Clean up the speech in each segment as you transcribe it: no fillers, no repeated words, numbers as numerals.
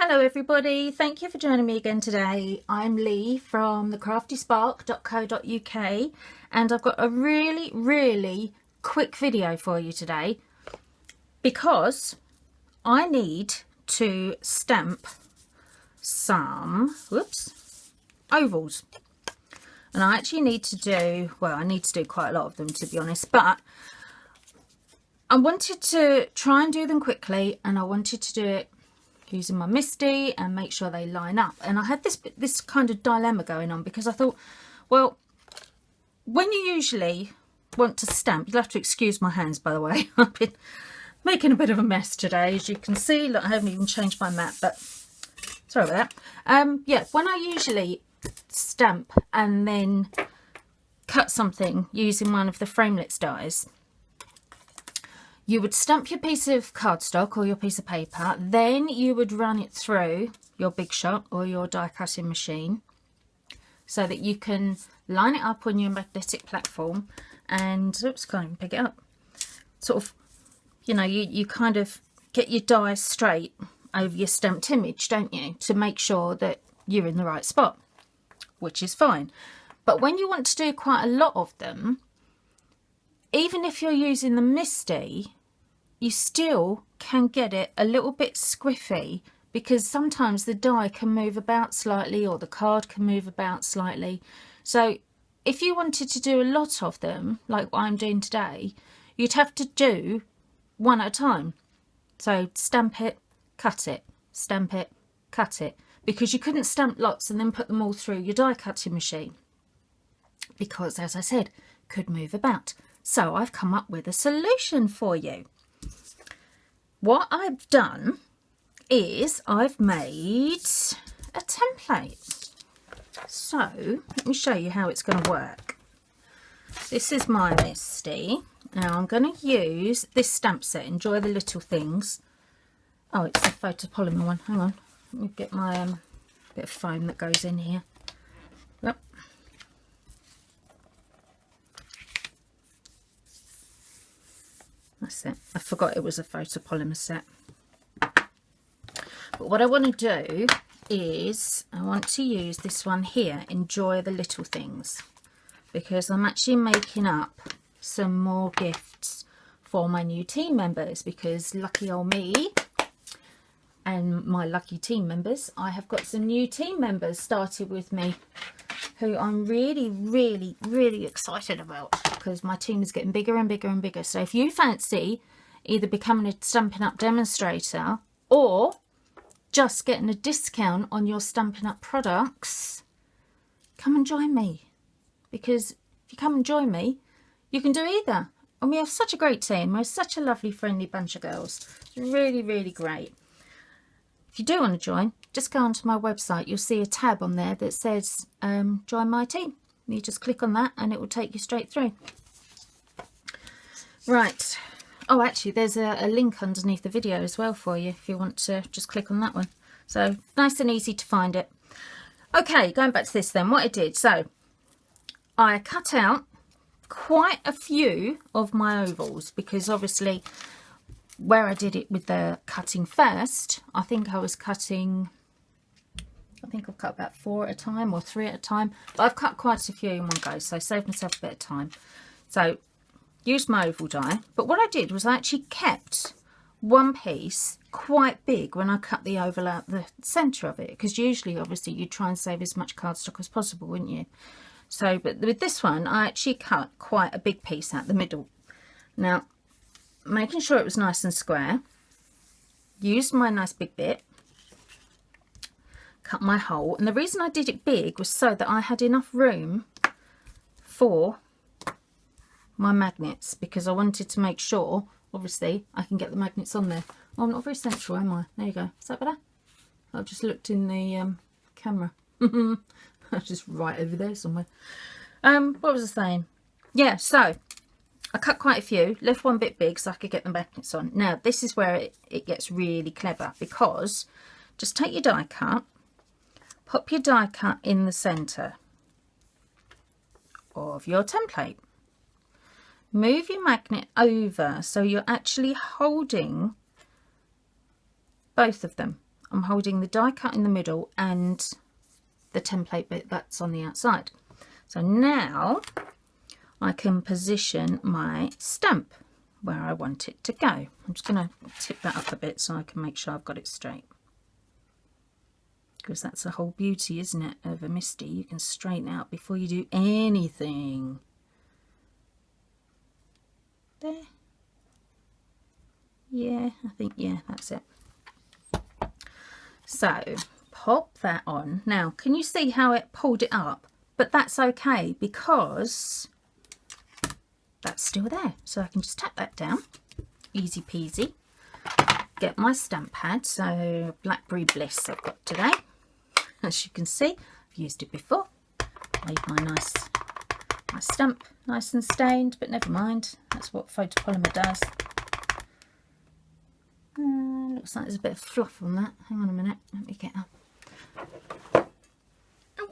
Hello everybody, thank you for joining me again today. I'm Lee from thecraftyspark.co.uk and I've got a really quick video for you today because I need to stamp some ovals, and I actually need to do, well, I need to do quite a lot of them to be honest, but I wanted to try and do them quickly and I wanted to do it using my MISTI and make sure they line up. And I had this kind of dilemma going on because I thought, well, when you usually want to stamp, you'll have to excuse my hands by the way, I've been making a bit of a mess today, as you can see. Look, I haven't even changed my mat, but sorry about that. Yeah, when I usually stamp and then cut something using one of the framelits dies, you would stamp your piece of cardstock or your piece of paper, then you would run it through your Big Shot or your die cutting machine so that you can line it up on your magnetic platform and, oops, can't even pick it up, sort of, you know, you kind of get your die straight over your stamped image, don't you, to make sure that you're in the right spot, which is fine. But when you want to do quite a lot of them, even if you're using the MISTI, you still can get it a little bit squiffy because sometimes the die can move about slightly or the card can move about slightly. So if you wanted to do a lot of them, like what I'm doing today, you'd have to do one at a time. So stamp it, cut it, stamp it, cut it, because you couldn't stamp lots and then put them all through your die cutting machine because, as I said, could move about. So I've come up with a solution for you. What I've done is I've made a template. So let me show you how it's going to work. This is my MISTI. Now I'm going to use this stamp set, Enjoy the Little Things. Oh, it's a photopolymer one. Hang on. Let me get my bit of foam that goes in here. Yep. That's it. I forgot it was a photopolymer set. But what I want to do is I want to use this one here, Enjoy the Little Things, because I'm actually making up some more gifts for my new team members, because lucky old me and my lucky team members, I have got some new team members started with me who I'm really excited about, because my team is getting bigger and bigger and bigger. So if you fancy either becoming a Stampin' Up demonstrator or just getting a discount on your Stampin' Up products, come and join me, because if you come and join me, you can do either. And we have such a great team. We're such a lovely, friendly bunch of girls. It's really great. If you do want to join, just go onto my website. You'll see a tab on there that says join my team. You just click on that and it will take you straight through. Right. Oh, actually, there's a link underneath the video as well for you if you want to just click on that one. So nice and easy to find it. Okay, going back to this then, what I did. So I cut out quite a few of my ovals because obviously where I did it with the cutting first, I think I was cutting, I think I've cut about 4 at a time or 3 at a time, but I've cut quite a few in one go, so I saved myself a bit of time. So used my oval die, but what I did was I actually kept one piece quite big when I cut the oval out the centre of it, because usually obviously you try and save as much cardstock as possible, wouldn't you? So, but with this one I actually cut quite a big piece out the middle. Now, making sure it was nice and square, used my nice big bit, cut my hole, and the reason I did it big was so that I had enough room for my magnets, because I wanted to make sure obviously I can get the magnets on there. Oh, I'm not very central, am I? There you go. Is that better? I've just looked in the camera. I'm just right over there somewhere. What was I saying? Yeah, so I cut quite a few, left one bit big so I could get the magnets on. Now this is where it gets really clever, because just take your die cut, pop your die cut in the centre of your template, move your magnet over so you're actually holding both of them. I'm holding the die cut in the middle and the template bit that's on the outside. So now I can position my stamp where I want it to go. I'm just going to tip that up a bit so I can make sure I've got it straight. Because that's the whole beauty, isn't it, of a MISTI? You can straighten out before you do anything. There. Yeah, I think, yeah, that's it. So pop that on. Now, can you see how it pulled it up? But that's okay because that's still there. So I can just tap that down. Easy peasy. Get my stamp pad. So Blackberry Bliss I've got today. As you can see, I've used it before. Made my nice stamp nice and stained, but never mind. That's what photopolymer does. Looks like there's a bit of fluff on that. Hang on a minute. Let me get up. Oh.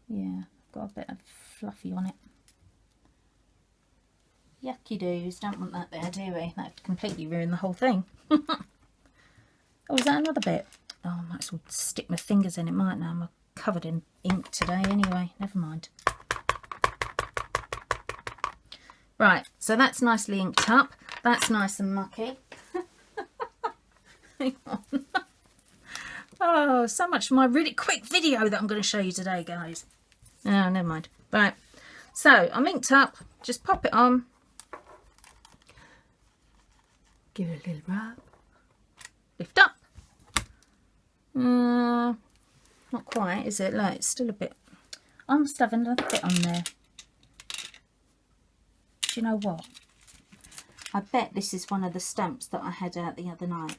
Yeah, got a bit of fluffy on it. Yucky doos. Don't want that there, do we? That would completely ruin the whole thing. Oh, is that another bit? Oh, I might as well stick my fingers in it, mightn't I? I'm covered in ink today anyway. Never mind. Right, so that's nicely inked up. That's nice and mucky. Hang on. Oh, so much for my really quick video that I'm going to show you today, guys. Oh, never mind. Right, so I'm inked up. Just pop it on. Give it a little rub. Lift up. Not quite, is it? Look, it's still a bit. I must have another bit on there. Do you know what? I bet this is one of the stamps that I had out the other night.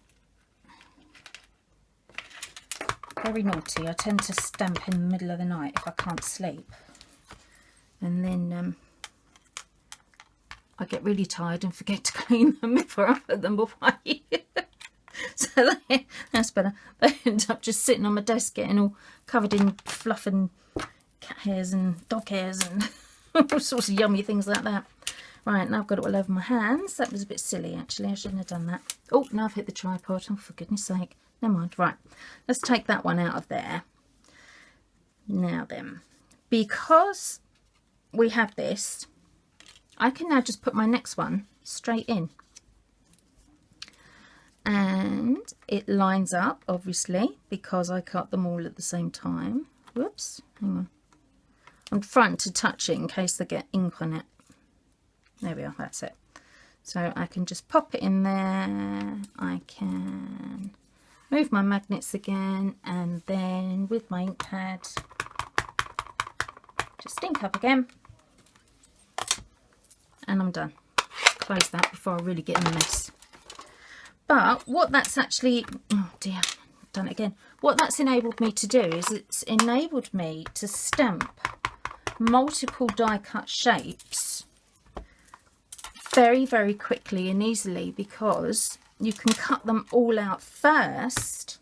Very naughty. I tend to stamp in the middle of the night if I can't sleep. And then I get really tired and forget to clean them before I put them away. So that's better. They end up just sitting on my desk getting all covered in fluff and cat hairs and dog hairs and all sorts of yummy things like that. Right, now I've got it all over my hands. That was a bit silly actually. I shouldn't have done that. Oh, now I've hit the tripod. Oh, for goodness sake. Never mind. Right, let's take that one out of there. Now then, because we have this, I can now just put my next one straight in. And it lines up, obviously, because I cut them all at the same time. Whoops, hang on. On front to touch it in case they get ink on it. There we are, that's it. So I can just pop it in there. I can move my magnets again, and then with my ink pad, just ink up again. And I'm done. Close that before I really get in the mess. But what that's actually, oh dear, I've done it again. What that's enabled me to do is it's enabled me to stamp multiple die cut shapes very, very quickly and easily, because you can cut them all out first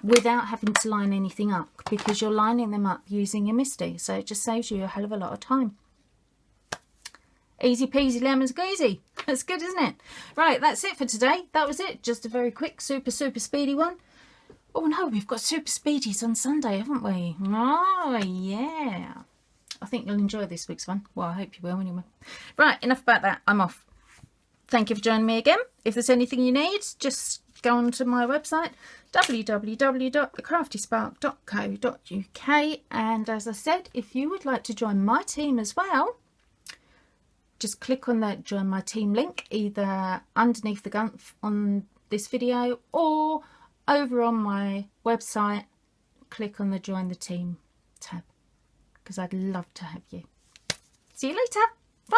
without having to line anything up, because you're lining them up using your MISTI. So it just saves you a hell of a lot of time. Easy peasy lemon squeezy. That's good, isn't it? Right, that's it for today. That was it. Just a very quick, super speedy one. Oh no, we've got super speedies on Sunday, haven't we? Oh yeah. I think you'll enjoy this week's one. Well, I hope you will anyway. Right, enough about that. I'm off. Thank you for joining me again. If there's anything you need, just go on to my website, www.thecraftyspark.co.uk. And as I said, if you would like to join my team as well, just click on that join my team link, either underneath the gun on this video or over on my website. Click on the join the team tab, because I'd love to have you. See you later. Bye.